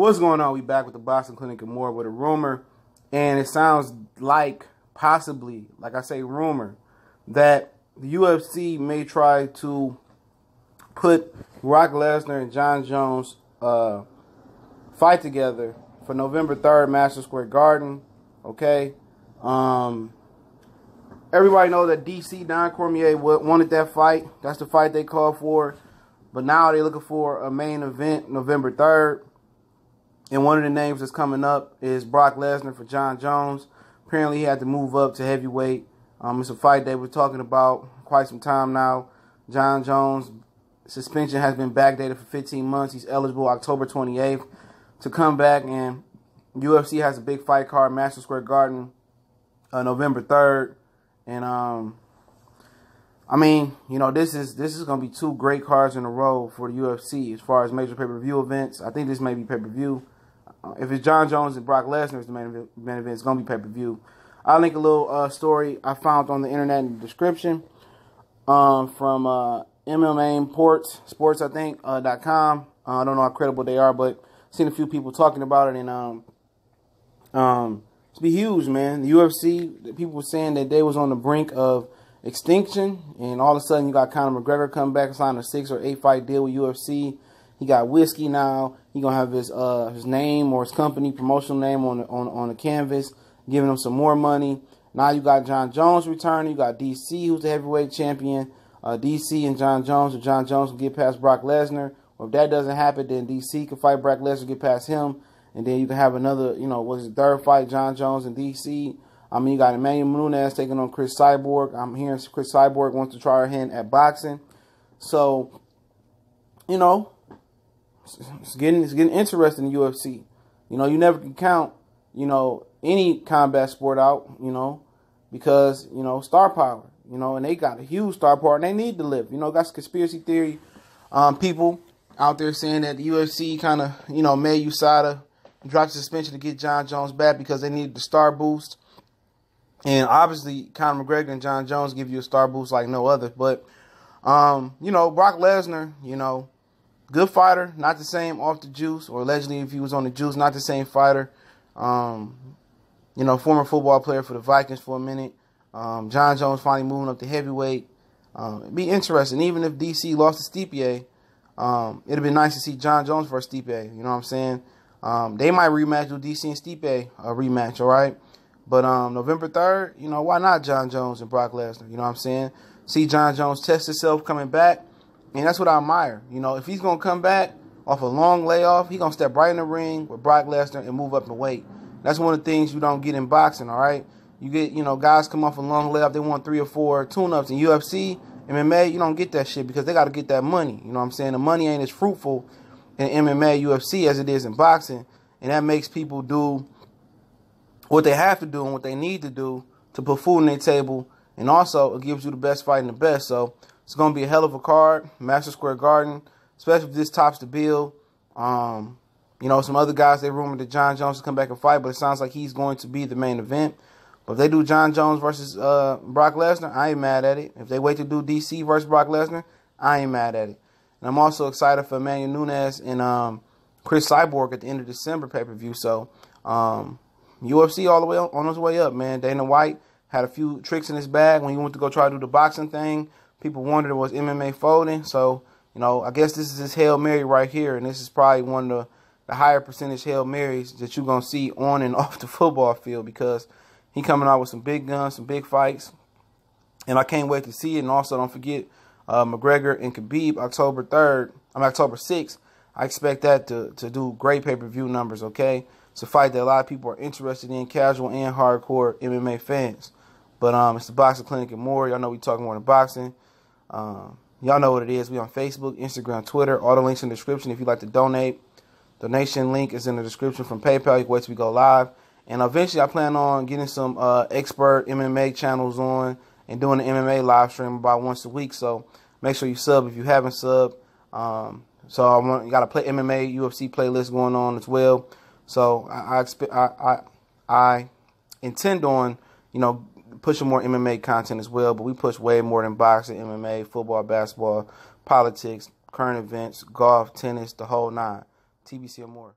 What's going on? We back with the Boxing Clinic and more with a rumor. And it sounds like, possibly, like I say, rumor, that the UFC may try to put Brock Lesnar and Jon Jones fight together for November 3rd, Madison Square Garden. Okay? Everybody knows that DC, Don Cormier, wanted that fight. That's the fight they called for. But now they're looking for a main event November 3rd. And one of the names that's coming up is Brock Lesnar for Jon Jones. Apparently, he had to move up to heavyweight. It's a fight they were talking about quite some time now. Jon Jones' suspension has been backdated for 15 months. He's eligible October 28th to come back. And UFC has a big fight card, Madison Square Garden, November 3rd. And, I mean, you know, this is going to be two great cards in a row for the UFC as far as major pay-per-view events. I think this may be pay-per-view. If it's Jon Jones and Brock Lesnar is the main event, it's going to be pay-per-view. I'll link a little story I found on the internet in the description from MMA Imports, Sports, I think, .com. I don't know how credible they are, but I've seen a few people talking about it, and it's be huge, man. The UFC, people were saying that they was on the brink of extinction, and all of a sudden you got Conor McGregor come back and sign a 6 or 8 fight deal with UFC. He got whiskey now. He gonna have his name or his company promotional name on the canvas, giving him some more money. Now you got Jon Jones returning. You got DC, who's the heavyweight champion. DC and Jon Jones, or Jon Jones will get past Brock Lesnar. Or if that doesn't happen, then DC can fight Brock Lesnar, get past him, and then you can have another, you know, what's the third fight, Jon Jones and DC. I mean, you got Emmanuel Nunes taking on Chris Cyborg. I'm hearing Chris Cyborg wants to try her hand at boxing. So, you know, it's getting interesting in the UFC. You know, you never can count, you know, any combat sport out, you know, because, you know, star power, you know, and they got a huge star power and they need to live. You know, got some conspiracy theory people out there saying that the UFC kind of, you know, made USADA drop the suspension to get Jon Jones back because they needed the star boost. And obviously, Conor McGregor and Jon Jones give you a star boost like no other. But, you know, Brock Lesnar, you know, good fighter, not the same off the juice, or allegedly if he was on the juice, not the same fighter. You know, former football player for the Vikings for a minute. Jon Jones finally moving up to heavyweight. It'd be interesting. Even if DC lost to Stipe, it'd be nice to see Jon Jones versus Stipe. You know what I'm saying? They might rematch with DC and Stipe, a rematch, all right? But November 3rd, you know, why not Jon Jones and Brock Lesnar? You know what I'm saying? See Jon Jones test himself coming back. And that's what I admire. You know, if he's going to come back off a long layoff, he's going to step right in the ring with Brock Lesnar and move up in weight. That's one of the things you don't get in boxing, all right? You get, you know, guys come off a long layoff, they want 3 or 4 tune-ups. In UFC, MMA, you don't get that shit because they got to get that money. You know what I'm saying? The money ain't as fruitful in MMA, UFC as it is in boxing. And that makes people do what they have to do and what they need to do to put food on their table. And also, it gives you the best fight and the best. So, it's going to be a hell of a card, Madison Square Garden, especially if this tops the bill. You know, some other guys, they rumored that Jon Jones to come back and fight, but it sounds like he's going to be the main event. But if they do Jon Jones versus Brock Lesnar, I ain't mad at it. If they wait to do DC versus Brock Lesnar, I ain't mad at it. And I'm also excited for Emmanuel Nunes and Chris Cyborg at the end of December pay-per-view. So, UFC all the way on his way up, man. Dana White had a few tricks in his bag when he went to go try to do the boxing thing. People wondered was MMA folding. So, you know, I guess this is his Hail Mary right here. And this is probably one of the higher percentage Hail Marys that you're going to see on and off the football field because he coming out with some big guns, some big fights. And I can't wait to see it. And also, don't forget McGregor and Khabib October 6th. I expect that to do great pay-per-view numbers, okay? It's a fight that a lot of people are interested in, casual and hardcore MMA fans. But it's the Boxing Clinic and more. Y'all know we talking more than boxing. Y'all know what it is. We on Facebook, Instagram, Twitter. All the links in the description if you'd like to donate. Donation link is in the description from PayPal. You can wait till we go live. And eventually I plan on getting some expert MMA channels on and doing an MMA live stream about once a week. So make sure you sub if you haven't subbed. So you got a play MMA UFC playlist going on as well. So I intend on, you know, pushing more MMA content as well, but we push way more than boxing, MMA, football, basketball, politics, current events, golf, tennis, the whole nine. TBC and more.